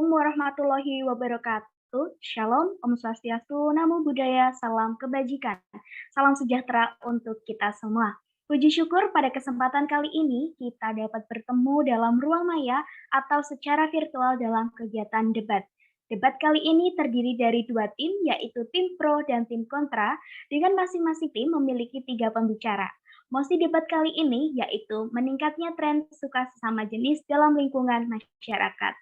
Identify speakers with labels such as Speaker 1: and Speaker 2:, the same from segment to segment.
Speaker 1: Assalamualaikum warahmatullahi wabarakatuh. Shalom, Om Swastiastu, Namo Buddhaya, salam kebajikan. Salam sejahtera untuk kita semua. Puji syukur pada kesempatan kali ini kita dapat bertemu dalam ruang maya atau secara virtual dalam kegiatan debat. Debat kali ini terdiri dari dua tim, yaitu tim pro dan tim kontra, dengan masing-masing tim memiliki 3 pembicara. Mosi debat kali ini yaitu meningkatnya tren suka sesama jenis dalam lingkungan masyarakat.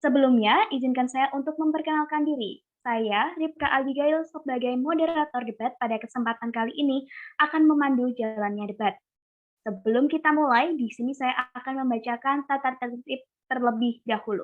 Speaker 1: Sebelumnya, izinkan saya untuk memperkenalkan diri. Saya, Ripka Abigail, sebagai moderator debat pada kesempatan kali ini akan memandu jalannya debat. Sebelum kita mulai, di sini saya akan membacakan tata tertib terlebih dahulu.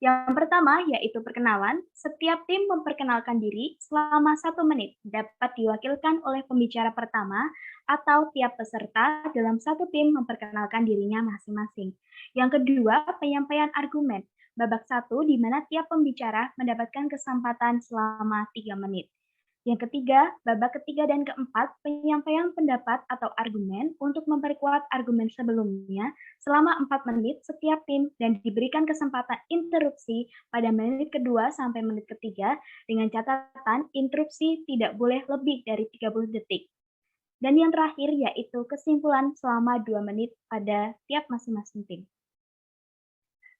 Speaker 1: Yang pertama yaitu perkenalan. Setiap tim memperkenalkan diri selama 1 menit, dapat diwakilkan oleh pembicara pertama atau tiap peserta dalam satu tim memperkenalkan dirinya masing-masing. Yang kedua, penyampaian argumen. Babak 1 di mana tiap pembicara mendapatkan kesempatan selama 3 menit. Yang ketiga, babak ketiga dan keempat, penyampaian pendapat atau argumen untuk memperkuat argumen sebelumnya selama 4 menit setiap tim dan diberikan kesempatan interupsi pada menit kedua sampai menit ketiga dengan catatan interupsi tidak boleh lebih dari 30 detik. Dan yang terakhir yaitu kesimpulan selama 2 menit pada tiap masing-masing tim.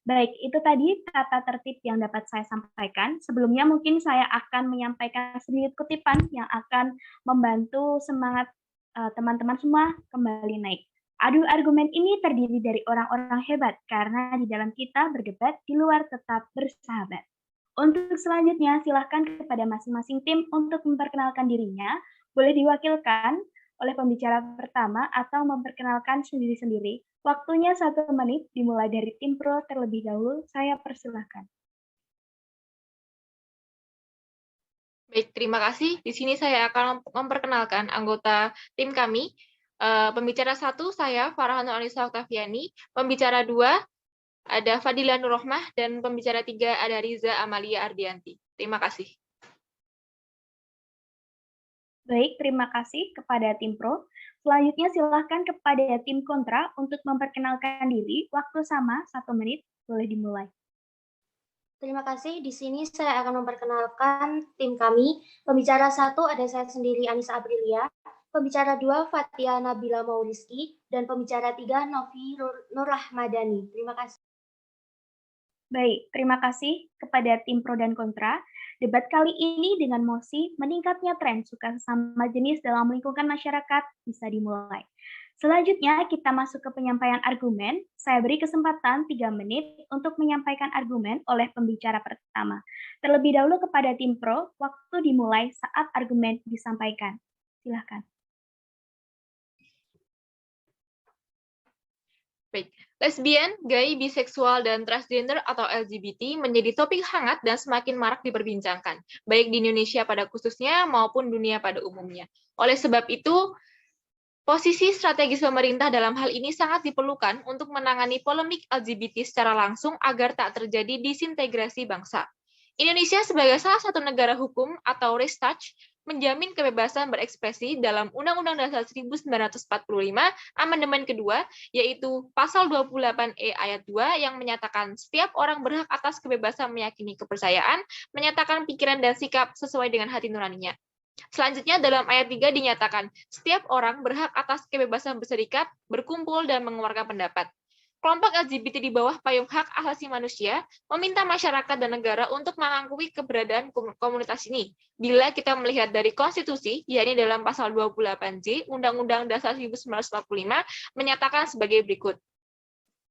Speaker 1: Baik, itu tadi tata tertib yang dapat saya sampaikan. Sebelumnya mungkin saya akan menyampaikan sedikit kutipan yang akan membantu semangat teman-teman semua kembali naik. Adu argumen ini terdiri dari orang-orang hebat karena di dalam kita berdebat, di luar tetap bersahabat. Untuk selanjutnya, silahkan kepada masing-masing tim untuk memperkenalkan dirinya. Boleh diwakilkan oleh pembicara pertama atau memperkenalkan sendiri-sendiri. Waktunya 1 menit, dimulai dari tim pro terlebih dahulu. Saya persilahkan.
Speaker 2: Baik, terima kasih. Di sini saya akan memperkenalkan anggota tim kami. Pembicara 1, saya Farhanul Anissa Oktaviani. Pembicara 2, ada Fadila Nurrohmah. Dan pembicara 3, ada Riza Amalia Ardianti. Terima kasih.
Speaker 1: Baik, terima kasih kepada tim pro. Selanjutnya silahkan kepada tim kontra untuk memperkenalkan diri. Waktu sama, 1 menit, boleh dimulai.
Speaker 3: Terima kasih. Di sini saya akan memperkenalkan tim kami. Pembicara 1 ada saya sendiri, Anissa Aprilia. Pembicara 2, Fatia Nabila Mauriski. Dan pembicara 3, Novi Nurrahmadani. Terima kasih.
Speaker 1: Baik, terima kasih kepada tim pro dan kontra. Debat kali ini dengan mosi meningkatnya tren suka sesama jenis dalam lingkungan masyarakat bisa dimulai. Selanjutnya kita masuk ke penyampaian argumen. Saya beri kesempatan 3 menit untuk menyampaikan argumen oleh pembicara pertama. Terlebih dahulu kepada tim pro, waktu dimulai saat argumen disampaikan. Silakan.
Speaker 2: Baik, lesbian, gay, biseksual, dan transgender atau LGBT menjadi topik hangat dan semakin marak diperbincangkan, baik di Indonesia pada khususnya maupun dunia pada umumnya. Oleh sebab itu, posisi strategis pemerintah dalam hal ini sangat diperlukan untuk menangani polemik LGBT secara langsung agar tak terjadi disintegrasi bangsa. Indonesia sebagai salah satu negara hukum atau Rechtsstaat menjamin kebebasan berekspresi dalam Undang-Undang Dasar 1945 amandemen kedua, yaitu pasal 28E ayat 2 yang menyatakan setiap orang berhak atas kebebasan meyakini kepercayaan, menyatakan pikiran dan sikap sesuai dengan hati nuraninya. Selanjutnya dalam ayat 3 dinyatakan setiap orang berhak atas kebebasan berserikat, berkumpul, dan mengeluarkan pendapat. Kelompok LGBT di bawah payung hak asasi manusia meminta masyarakat dan negara untuk mengakui keberadaan komunitas ini. Bila kita melihat dari konstitusi, yakni dalam pasal 28J Undang-Undang Dasar 1945 menyatakan sebagai berikut.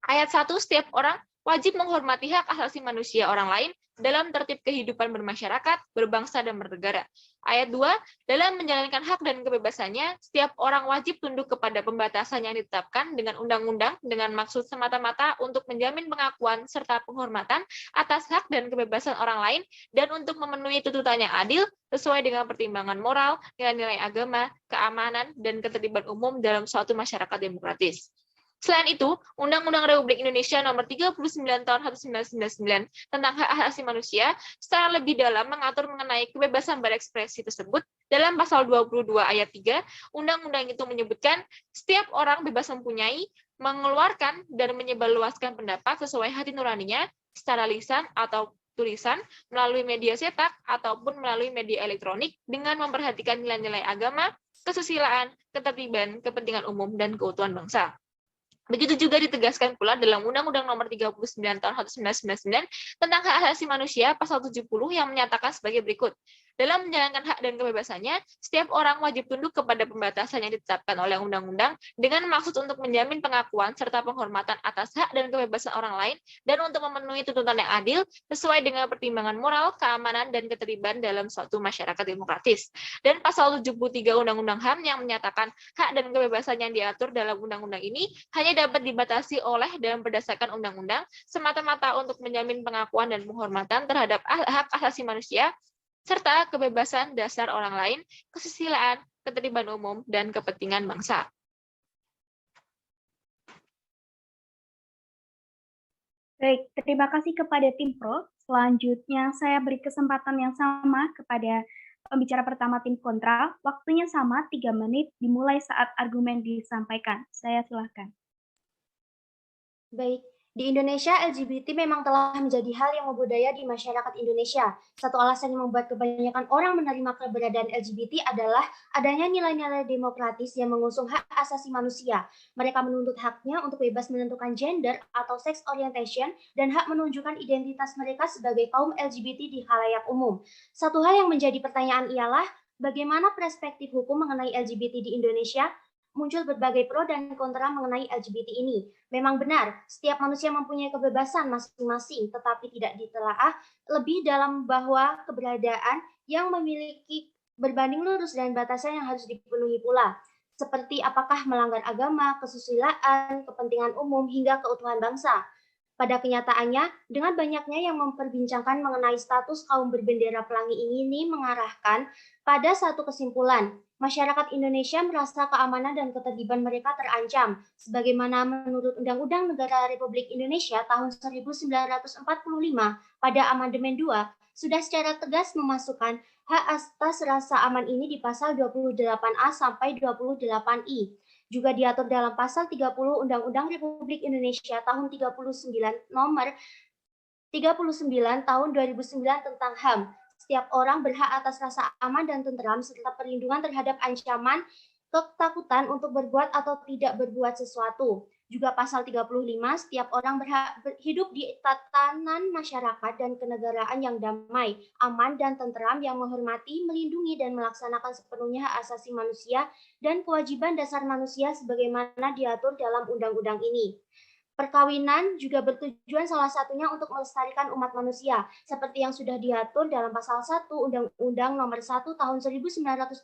Speaker 2: Ayat 1, setiap orang wajib menghormati hak asasi manusia orang lain dalam tertib kehidupan bermasyarakat, berbangsa, dan bernegara. Ayat 2, dalam menjalankan hak dan kebebasannya, setiap orang wajib tunduk kepada pembatasan yang ditetapkan dengan undang-undang dengan maksud semata-mata untuk menjamin pengakuan serta penghormatan atas hak dan kebebasan orang lain dan untuk memenuhi tuntutan yang adil sesuai dengan pertimbangan moral, nilai-nilai agama, keamanan, dan ketertiban umum dalam suatu masyarakat demokratis. Selain itu, Undang-Undang Republik Indonesia Nomor 39 Tahun 1999 tentang hak asasi manusia secara lebih dalam mengatur mengenai kebebasan berekspresi tersebut. Dalam pasal 22 ayat 3, undang-undang itu menyebutkan setiap orang bebas mempunyai, mengeluarkan, dan menyebarluaskan pendapat sesuai hati nuraninya secara lisan atau tulisan, melalui media cetak, ataupun melalui media elektronik dengan memperhatikan nilai-nilai agama, kesusilaan, ketertiban, kepentingan umum, dan keutuhan bangsa. Begitu juga ditegaskan pula dalam Undang-Undang Nomor 39 Tahun 1999 tentang Hak Asasi Manusia pasal 70 yang menyatakan sebagai berikut. Dalam menjalankan hak dan kebebasannya, setiap orang wajib tunduk kepada pembatasan yang ditetapkan oleh undang-undang dengan maksud untuk menjamin pengakuan serta penghormatan atas hak dan kebebasan orang lain dan untuk memenuhi tuntutan yang adil sesuai dengan pertimbangan moral, keamanan, dan ketertiban dalam suatu masyarakat demokratis. Dan pasal 73 Undang-Undang HAM yang menyatakan hak dan kebebasan yang diatur dalam undang-undang ini hanya dapat dibatasi oleh dan berdasarkan undang-undang semata-mata untuk menjamin pengakuan dan penghormatan terhadap hak asasi manusia serta kebebasan dasar orang lain, kesusilaan, ketertiban umum, dan kepentingan bangsa.
Speaker 1: Baik, terima kasih kepada tim Pro. Selanjutnya saya beri kesempatan yang sama kepada pembicara pertama tim kontra. Waktunya sama, 3 menit, dimulai saat argumen disampaikan. Saya silakan.
Speaker 3: Baik, di Indonesia LGBT memang telah menjadi hal yang membudaya di masyarakat Indonesia. Satu alasan yang membuat kebanyakan orang menerima keberadaan LGBT adalah adanya nilai-nilai demokratis yang mengusung hak asasi manusia. Mereka menuntut haknya untuk bebas menentukan gender atau sex orientation dan hak menunjukkan identitas mereka sebagai kaum LGBT di khalayak umum. Satu hal yang menjadi pertanyaan ialah bagaimana perspektif hukum mengenai LGBT di Indonesia? Muncul berbagai pro dan kontra mengenai LGBT ini. Memang benar, setiap manusia mempunyai kebebasan masing-masing, tetapi tidak ditelaah lebih dalam bahwa keberadaan yang memiliki berbanding lurus dan batasan yang harus dipenuhi pula. Seperti apakah melanggar agama, kesusilaan, kepentingan umum, hingga keutuhan bangsa. Pada kenyataannya, dengan banyaknya yang memperbincangkan mengenai status kaum berbendera pelangi ini mengarahkan pada satu kesimpulan, masyarakat Indonesia merasa keamanan dan ketertiban mereka terancam, sebagaimana menurut Undang-Undang Negara Republik Indonesia tahun 1945 pada Amandemen 2, sudah secara tegas memasukkan hak atas rasa aman ini di pasal 28A sampai 28I. Juga diatur dalam pasal 30 Undang-Undang Republik Indonesia tahun 39 nomor 39 tahun 2009 tentang HAM. Setiap orang berhak atas rasa aman dan tentram serta perlindungan terhadap ancaman ketakutan untuk berbuat atau tidak berbuat sesuatu. Juga pasal 35, setiap orang berhak hidup di tatanan masyarakat dan kenegaraan yang damai, aman dan tentram yang menghormati, melindungi dan melaksanakan sepenuhnya hak asasi manusia dan kewajiban dasar manusia sebagaimana diatur dalam undang-undang ini. Perkawinan juga bertujuan salah satunya untuk melestarikan umat manusia, seperti yang sudah diatur dalam pasal 1 Undang-Undang Nomor 1 Tahun 1974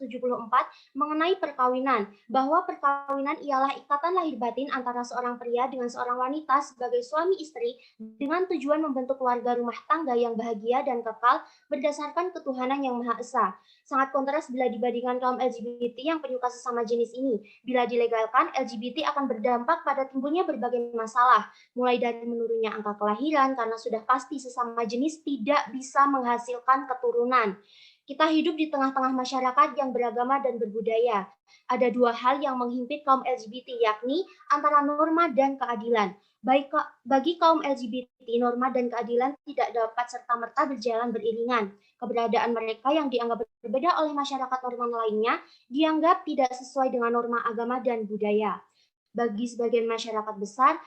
Speaker 3: mengenai perkawinan, bahwa perkawinan ialah ikatan lahir batin antara seorang pria dengan seorang wanita sebagai suami istri dengan tujuan membentuk keluarga rumah tangga yang bahagia dan kekal berdasarkan ketuhanan yang Maha Esa. Sangat kontras bila dibandingkan kaum LGBT yang penyuka sesama jenis ini. Bila dilegalkan, LGBT akan berdampak pada timbulnya berbagai masalah, mulai dari menurunnya angka kelahiran karena sudah pasti sesama jenis tidak bisa menghasilkan keturunan. Kita hidup di tengah-tengah masyarakat yang beragama dan berbudaya. Ada dua hal yang menghimpit kaum LGBT, yakni antara norma dan keadilan. Bagi kaum LGBT, norma dan keadilan tidak dapat serta-merta berjalan beriringan. Keberadaan mereka yang dianggap berbeda oleh masyarakat normal lainnya dianggap tidak sesuai dengan norma agama dan budaya. Bagi sebagian masyarakat besar,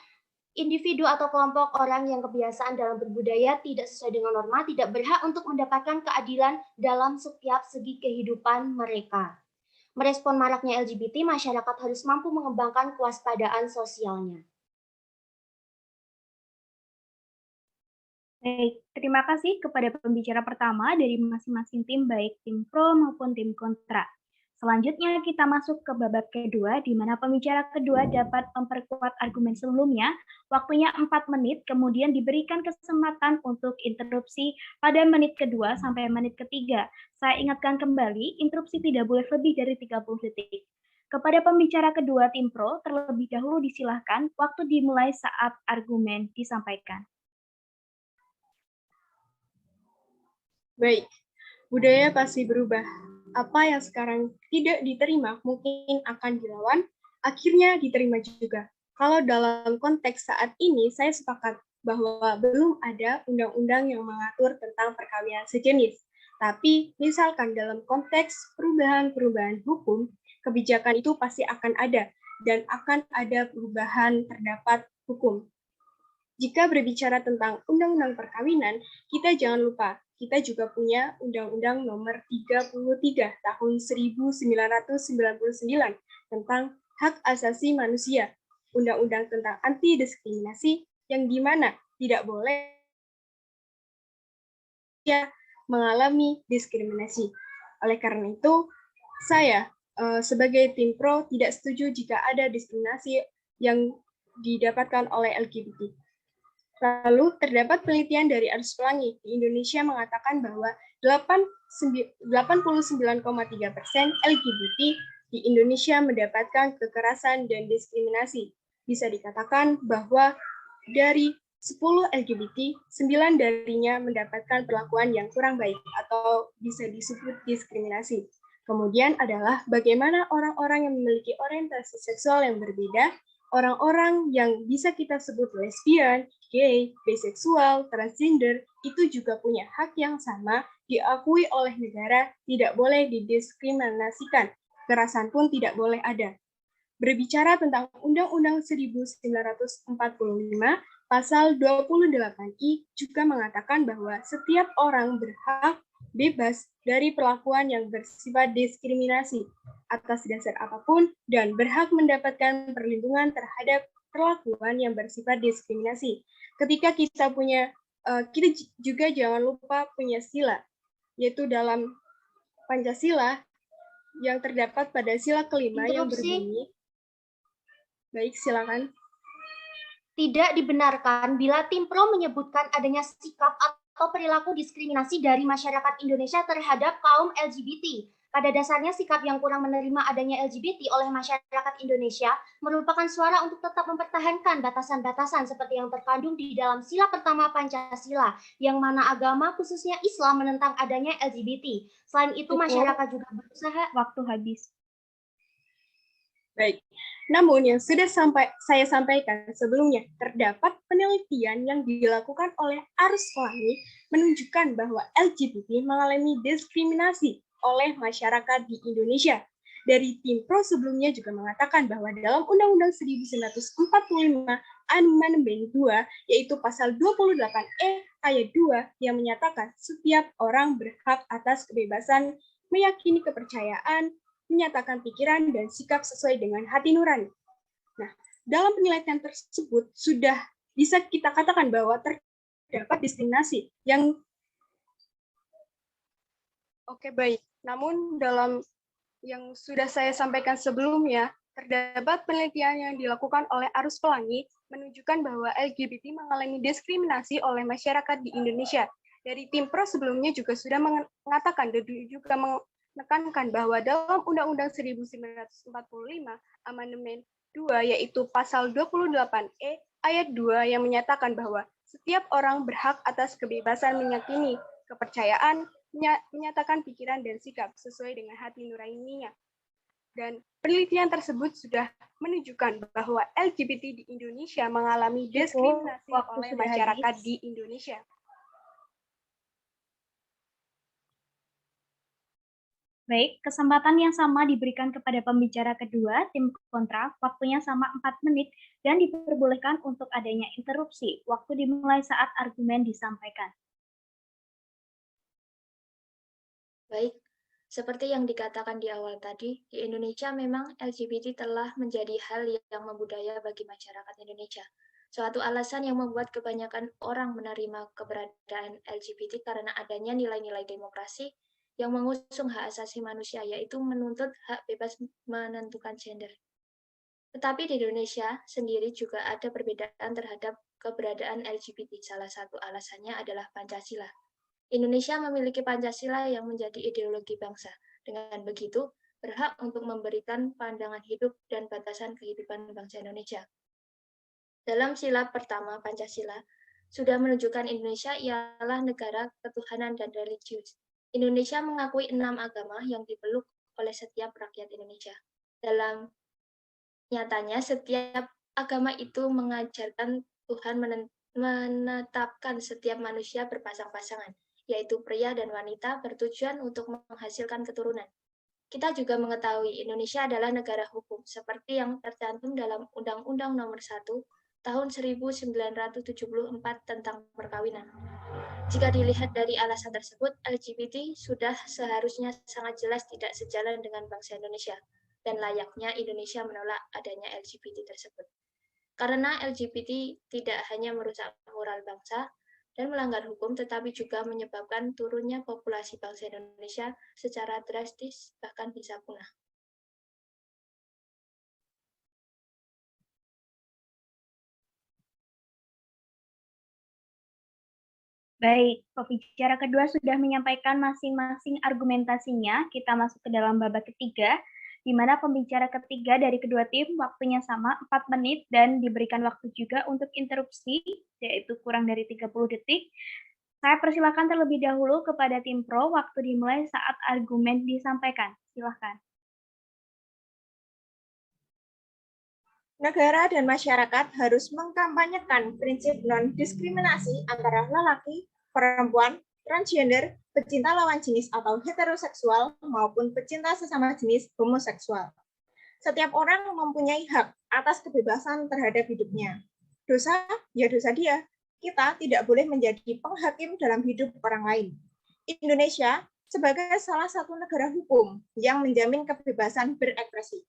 Speaker 3: individu atau kelompok orang yang kebiasaan dalam berbudaya tidak sesuai dengan norma tidak berhak untuk mendapatkan keadilan dalam setiap segi kehidupan mereka. Merespon maraknya LGBT, masyarakat harus mampu mengembangkan kewaspadaan sosialnya.
Speaker 1: Baik, terima kasih kepada pembicara pertama dari masing-masing tim, baik tim pro maupun tim kontra. Selanjutnya kita masuk ke babak kedua, di mana pembicara kedua dapat memperkuat argumen sebelumnya. Waktunya 4 menit, kemudian diberikan kesempatan untuk interupsi pada menit kedua sampai menit ketiga. Saya ingatkan kembali, interupsi tidak boleh lebih dari 30 detik. Kepada pembicara kedua tim pro, terlebih dahulu disilahkan, waktu dimulai saat argumen disampaikan.
Speaker 4: Baik, budaya pasti berubah. Apa yang sekarang tidak diterima mungkin akan dilawan, akhirnya diterima juga. Kalau dalam konteks saat ini, saya sepakat bahwa belum ada undang-undang yang mengatur tentang perkawinan sejenis. Tapi misalkan dalam konteks perubahan-perubahan hukum, kebijakan itu pasti akan ada dan akan ada perubahan terdapat hukum. Jika berbicara tentang undang-undang perkawinan, kita jangan lupa, kita juga punya Undang-Undang Nomor 33 Tahun 1999 tentang Hak Asasi Manusia, Undang-Undang tentang Anti Diskriminasi, yang dimana tidak boleh mengalami diskriminasi. Oleh karena itu, saya sebagai tim pro tidak setuju jika ada diskriminasi yang didapatkan oleh LGBT. Lalu, terdapat penelitian dari Arus Pelangi di Indonesia mengatakan bahwa 89,3% LGBT di Indonesia mendapatkan kekerasan dan diskriminasi. Bisa dikatakan bahwa dari 10 LGBT, 9 darinya mendapatkan perlakuan yang kurang baik atau bisa disebut diskriminasi. Kemudian adalah bagaimana orang-orang yang memiliki orientasi seksual yang berbeda, orang-orang yang bisa kita sebut lesbian, gay, biseksual, transgender, itu juga punya hak yang sama, diakui oleh negara, tidak boleh didiskriminasikan. Kekerasan pun tidak boleh ada. Berbicara tentang Undang-Undang 1945, Pasal 28I juga mengatakan bahwa setiap orang berhak bebas dari perlakuan yang bersifat diskriminasi atas dasar apapun dan berhak mendapatkan perlindungan terhadap perlakuan yang bersifat diskriminasi. Ketika kita juga jangan lupa punya sila, yaitu dalam Pancasila yang terdapat pada sila kelima yang berbunyi. Baik, silakan.
Speaker 3: Tidak dibenarkan bila tim pro menyebutkan adanya sikap atau perilaku diskriminasi dari masyarakat Indonesia terhadap kaum LGBT. Pada dasarnya, sikap yang kurang menerima adanya LGBT oleh masyarakat Indonesia merupakan suara untuk tetap mempertahankan batasan-batasan seperti yang terkandung di dalam sila pertama Pancasila, yang mana agama khususnya Islam menentang adanya LGBT. Selain itu, masyarakat juga berusaha.
Speaker 1: Waktu habis.
Speaker 4: Baik, namun yang sudah saya sampaikan sebelumnya, terdapat penelitian yang dilakukan oleh Arus Pelangi menunjukkan bahwa LGBT mengalami diskriminasi oleh masyarakat di Indonesia. Dari tim pro sebelumnya juga mengatakan bahwa dalam Undang-Undang 1945 Amandemen 2, yaitu pasal 28E ayat 2 yang menyatakan setiap orang berhak atas kebebasan meyakini kepercayaan, menyatakan pikiran dan sikap sesuai dengan hati nurani. Nah, dalam penelitian tersebut sudah bisa kita katakan bahwa terdapat diskriminasi yang baik. Namun dalam yang sudah saya sampaikan sebelumnya, terdapat penelitian yang dilakukan oleh Arus Pelangi menunjukkan bahwa LGBT mengalami diskriminasi oleh masyarakat di Indonesia. Dari tim pro sebelumnya juga sudah mengatakan dan juga menekankan bahwa dalam Undang-Undang 1945 Amandemen 2, yaitu pasal 28E ayat 2 yang menyatakan bahwa setiap orang berhak atas kebebasan meyakini kepercayaan, menyatakan pikiran dan sikap sesuai dengan hati nuraninya. Dan penelitian tersebut sudah menunjukkan bahwa LGBT di Indonesia mengalami diskriminasi oleh masyarakat di Indonesia.
Speaker 1: Baik, kesempatan yang sama diberikan kepada pembicara kedua, tim kontra, waktunya sama 4 menit, dan diperbolehkan untuk adanya interupsi. Waktu dimulai saat argumen disampaikan.
Speaker 5: Baik, seperti yang dikatakan di awal tadi, di Indonesia memang LGBT telah menjadi hal yang membudaya bagi masyarakat Indonesia. Suatu alasan yang membuat kebanyakan orang menerima keberadaan LGBT karena adanya nilai-nilai demokrasi yang mengusung hak asasi manusia, yaitu menuntut hak bebas menentukan gender. Tetapi di Indonesia sendiri juga ada perbedaan terhadap keberadaan LGBT. Salah satu alasannya adalah Pancasila. Indonesia memiliki Pancasila yang menjadi ideologi bangsa. Dengan begitu, berhak untuk memberikan pandangan hidup dan batasan kehidupan bangsa Indonesia. Dalam sila pertama Pancasila, sudah menunjukkan Indonesia ialah negara ketuhanan dan religius. Indonesia mengakui 6 agama yang dipeluk oleh setiap rakyat Indonesia. Dalam nyatanya, setiap agama itu mengajarkan Tuhan menetapkan setiap manusia berpasang-pasangan, yaitu pria dan wanita bertujuan untuk menghasilkan keturunan. Kita juga mengetahui Indonesia adalah negara hukum, seperti yang tercantum dalam Undang-Undang Nomor 1 Tahun 1974 tentang perkawinan. Jika dilihat dari alasan tersebut, LGBT sudah seharusnya sangat jelas tidak sejalan dengan bangsa Indonesia, dan layaknya Indonesia menolak adanya LGBT tersebut. Karena LGBT tidak hanya merusak moral bangsa dan melanggar hukum, tetapi juga menyebabkan turunnya populasi bangsa Indonesia secara drastis, bahkan bisa punah.
Speaker 1: Baik, pembicara kedua sudah menyampaikan masing-masing argumentasinya. Kita masuk ke dalam babak ketiga, di mana pembicara ketiga dari kedua tim waktunya sama 4 menit dan diberikan waktu juga untuk interupsi, yaitu kurang dari 30 detik. Saya persilakan terlebih dahulu kepada tim pro, waktu dimulai saat argumen disampaikan. Silakan.
Speaker 6: Negara dan masyarakat harus mengkampanyekan prinsip non-diskriminasi antara lelaki, perempuan, transgender, pecinta lawan jenis atau heteroseksual, maupun pecinta sesama jenis homoseksual. Setiap orang mempunyai hak atas kebebasan terhadap hidupnya. Dosa, ya dosa dia. Kita tidak boleh menjadi penghakim dalam hidup orang lain. Indonesia sebagai salah satu negara hukum yang menjamin kebebasan berekspresi.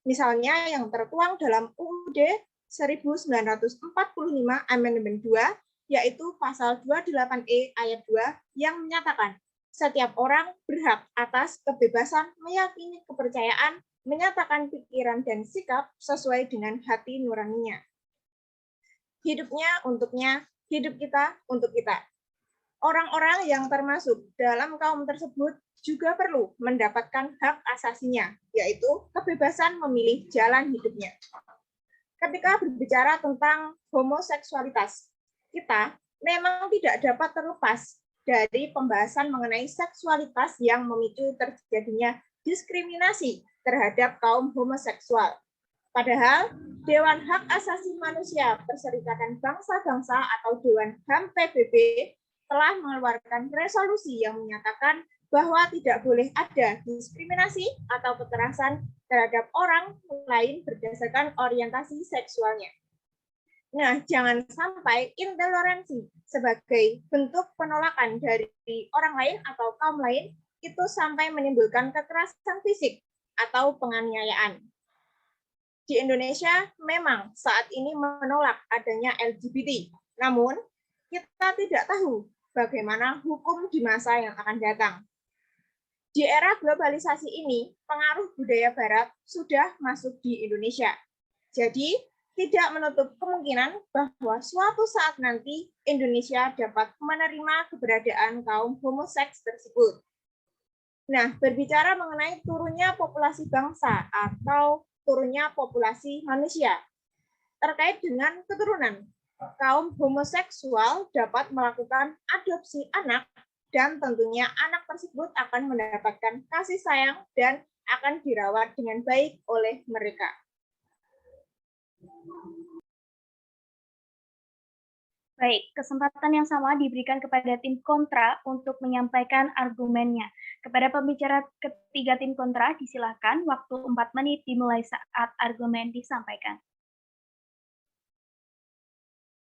Speaker 6: Misalnya yang tertuang dalam UUD 1945 Amendment 2, yaitu pasal 28E ayat 2 yang menyatakan setiap orang berhak atas kebebasan meyakini kepercayaan, menyatakan pikiran dan sikap sesuai dengan hati nuraninya. Hidupnya untuknya, hidup kita untuk kita. Orang-orang yang termasuk dalam kaum tersebut juga perlu mendapatkan hak asasinya, yaitu kebebasan memilih jalan hidupnya. Ketika berbicara tentang homoseksualitas, kita memang tidak dapat terlepas dari pembahasan mengenai seksualitas yang memicu terjadinya diskriminasi terhadap kaum homoseksual. Padahal, Dewan Hak Asasi Manusia Perserikatan Bangsa-Bangsa atau Dewan HAM PBB telah mengeluarkan resolusi yang menyatakan bahwa tidak boleh ada diskriminasi atau kekerasan terhadap orang lain berdasarkan orientasi seksualnya. Nah, jangan sampai intoleransi sebagai bentuk penolakan dari orang lain atau kaum lain itu sampai menimbulkan kekerasan fisik atau penganiayaan. Di Indonesia memang saat ini menolak adanya LGBT, namun kita tidak tahu bagaimana hukum di masa yang akan datang. Di era globalisasi ini, pengaruh budaya Barat sudah masuk di Indonesia. Jadi, tidak menutup kemungkinan bahwa suatu saat nanti Indonesia dapat menerima keberadaan kaum homoseks tersebut. Nah, berbicara mengenai turunnya populasi bangsa atau turunnya populasi manusia, terkait dengan keturunan, kaum homoseksual dapat melakukan adopsi anak dan tentunya anak tersebut akan mendapatkan kasih sayang dan akan dirawat dengan baik oleh mereka.
Speaker 1: Baik, kesempatan yang sama diberikan kepada tim kontra untuk menyampaikan argumennya. Kepada pembicara ketiga tim kontra, disilakan waktu 4 menit dimulai saat argumen disampaikan.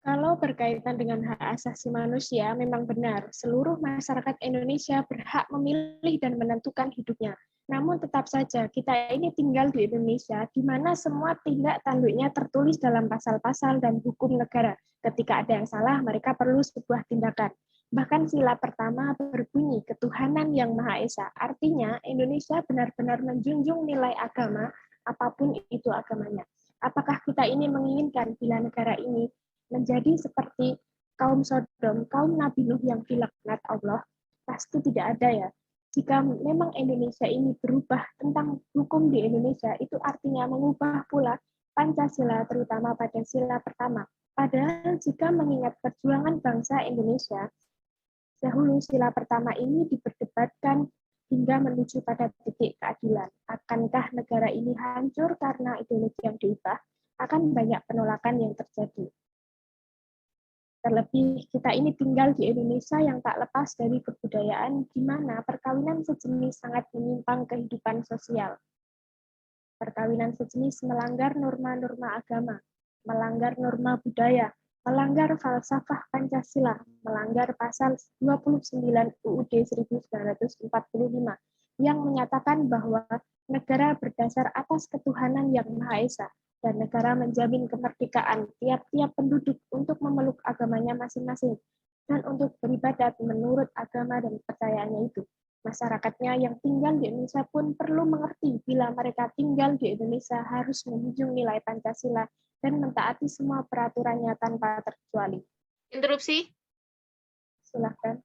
Speaker 7: Kalau berkaitan dengan hak asasi manusia, memang benar, seluruh masyarakat Indonesia berhak memilih dan menentukan hidupnya. Namun tetap saja, kita ini tinggal di Indonesia, di mana semua tindak tanduknya tertulis dalam pasal-pasal dan hukum negara. Ketika ada yang salah, mereka perlu sebuah tindakan. Bahkan sila pertama berbunyi ketuhanan yang Maha Esa. Artinya, Indonesia benar-benar menjunjung nilai agama, apapun itu agamanya. Apakah kita ini menginginkan bila negara ini menjadi seperti kaum Sodom, kaum Nabi Nuh yang dilaknat Allah? Pasti tidak ada ya. Jika memang Indonesia ini berubah tentang hukum di Indonesia, itu artinya mengubah pula Pancasila, terutama pada sila pertama. Padahal jika mengingat perjuangan bangsa Indonesia, dahulu sila pertama ini diperdebatkan hingga menuju pada titik keadilan. Akankah negara ini hancur karena ideologi yang diubah? Akan banyak penolakan yang terjadi. Terlebih kita ini tinggal di Indonesia yang tak lepas dari kebudayaan di mana perkawinan sejenis sangat menyimpang kehidupan sosial. Perkawinan sejenis melanggar norma-norma agama, melanggar norma budaya, melanggar falsafah Pancasila, melanggar pasal 29 UUD 1945 yang menyatakan bahwa negara berdasar atas ketuhanan yang Maha Esa dan negara menjamin kemerdekaan tiap-tiap penduduk untuk memeluk agamanya masing-masing dan untuk beribadat menurut agama dan percayaannya itu. Masyarakatnya yang tinggal di Indonesia pun perlu mengerti bila mereka tinggal di Indonesia harus menjunjung nilai Pancasila dan mentaati semua peraturannya tanpa terkecuali.
Speaker 2: Interupsi.
Speaker 7: Silakan.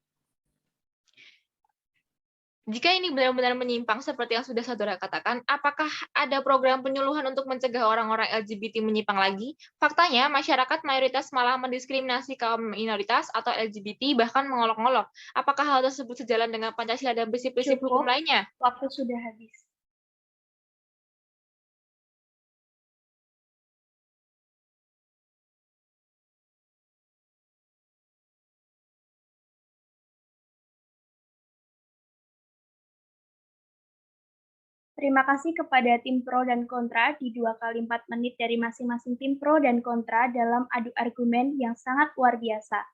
Speaker 2: Jika ini benar-benar menyimpang seperti yang sudah saudara katakan, apakah ada program penyuluhan untuk mencegah orang-orang LGBT menyimpang lagi? Faktanya, masyarakat mayoritas malah mendiskriminasi kaum minoritas atau LGBT, bahkan mengolok-ngolok. Apakah hal tersebut sejalan dengan Pancasila dan prinsip-prinsip hukum lainnya?
Speaker 1: Waktu sudah habis. Terima kasih kepada tim pro dan kontra di 2 kali 4 menit dari masing-masing tim pro dan kontra dalam adu argumen yang sangat luar biasa.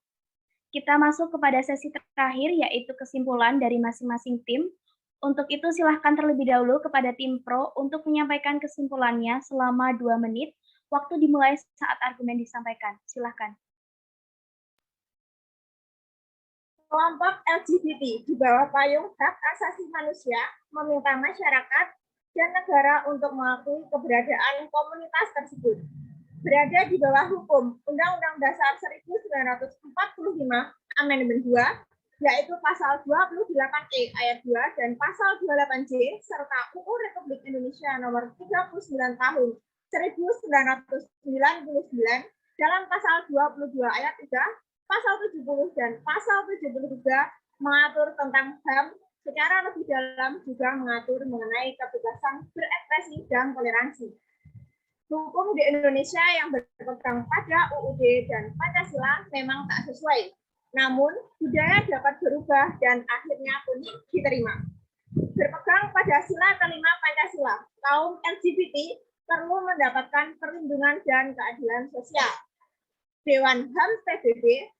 Speaker 1: Kita masuk kepada sesi terakhir, yaitu kesimpulan dari masing-masing tim. Untuk itu, silahkan terlebih dahulu kepada tim pro untuk menyampaikan kesimpulannya selama 2 menit. Waktu dimulai saat argumen disampaikan. Silahkan.
Speaker 6: Kelompok LGBT di bawah payung hak asasi manusia meminta masyarakat dan negara untuk mengakui keberadaan komunitas tersebut. Berada di bawah hukum Undang-Undang Dasar 1945 Amendement 2, yaitu pasal 28E ayat 2 dan pasal 28J serta UU Republik Indonesia nomor 39 tahun 1999 dalam pasal 22 ayat 3, pasal 70 dan pasal 73 mengatur tentang HAM secara lebih dalam juga mengatur mengenai kebebasan berekspresi dan toleransi. Hukum di Indonesia yang berpegang pada UUD dan Pancasila memang tak sesuai. Namun, budaya dapat berubah dan akhirnya pun diterima. Berpegang pada sila kelima Pancasila, kaum LGBT perlu mendapatkan perlindungan dan keadilan sosial. Dewan HAM PBB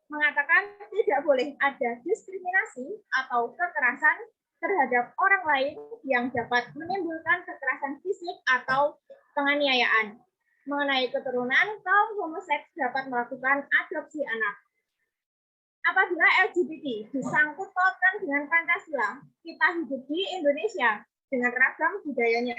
Speaker 6: mengatakan tidak boleh ada diskriminasi atau kekerasan terhadap orang lain yang dapat menimbulkan kekerasan fisik atau penganiayaan. Mengenai keturunan, kaum homoseks dapat melakukan adopsi anak. Apabila LGBT disangkut pautkan dengan Pancasila, kita hidup di Indonesia dengan ragam budayanya.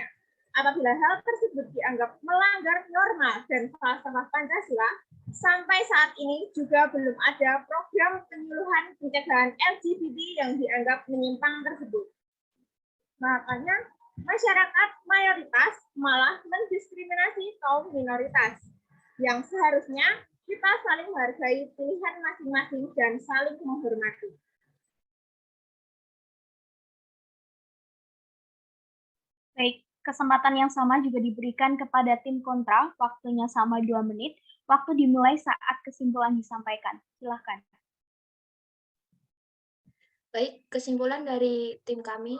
Speaker 6: Apabila hal tersebut dianggap melanggar norma dan falsafah Pancasila, sampai saat ini juga belum ada program penyuluhan pencegahan LGBT yang dianggap menyimpang tersebut. Makanya, masyarakat mayoritas malah mendiskriminasi kaum minoritas, yang seharusnya kita saling menghargai pilihan masing-masing dan saling menghormati.
Speaker 1: Baik. Kesempatan yang sama juga diberikan kepada tim kontra, waktunya sama 2 menit. Waktu dimulai saat kesimpulan disampaikan. Silakan.
Speaker 5: Baik, kesimpulan dari tim kami,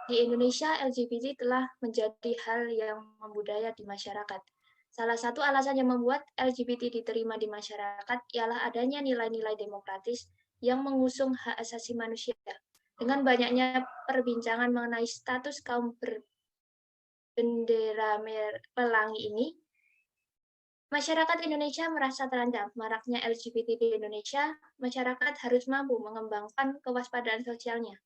Speaker 5: di Indonesia LGBT telah menjadi hal yang membudaya di masyarakat. Salah satu alasan yang membuat LGBT diterima di masyarakat ialah adanya nilai-nilai demokratis yang mengusung hak asasi manusia. Dengan banyaknya perbincangan mengenai status kaum bendera pelangi ini, masyarakat Indonesia merasa terancam. Maraknya LGBT di Indonesia, masyarakat harus mampu mengembangkan kewaspadaan sosialnya.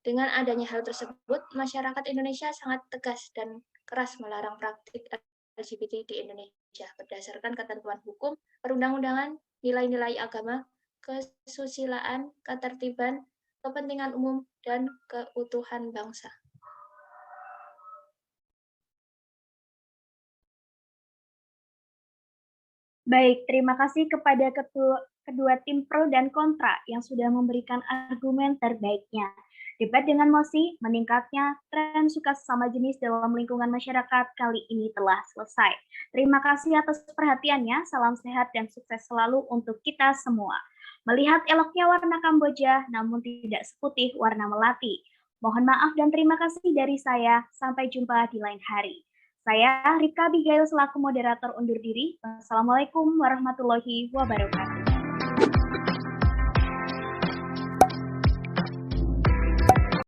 Speaker 5: Dengan adanya hal tersebut, masyarakat Indonesia sangat tegas dan keras melarang praktik LGBT di Indonesia berdasarkan ketentuan hukum, perundang-undangan, nilai-nilai agama, kesusilaan, ketertiban, kepentingan umum, dan keutuhan bangsa.
Speaker 1: Baik, terima kasih kepada kedua tim pro dan kontra yang sudah memberikan argumen terbaiknya. Debat dengan mosi, meningkatnya tren suka sesama jenis dalam lingkungan masyarakat kali ini telah selesai. Terima kasih atas perhatiannya, salam sehat dan sukses selalu untuk kita semua. Melihat eloknya warna Kamboja, namun tidak seputih warna Melati. Mohon maaf dan terima kasih dari saya, sampai jumpa di lain hari. Saya Rika Abigail selaku moderator undur diri. Wassalamualaikum warahmatullahi wabarakatuh.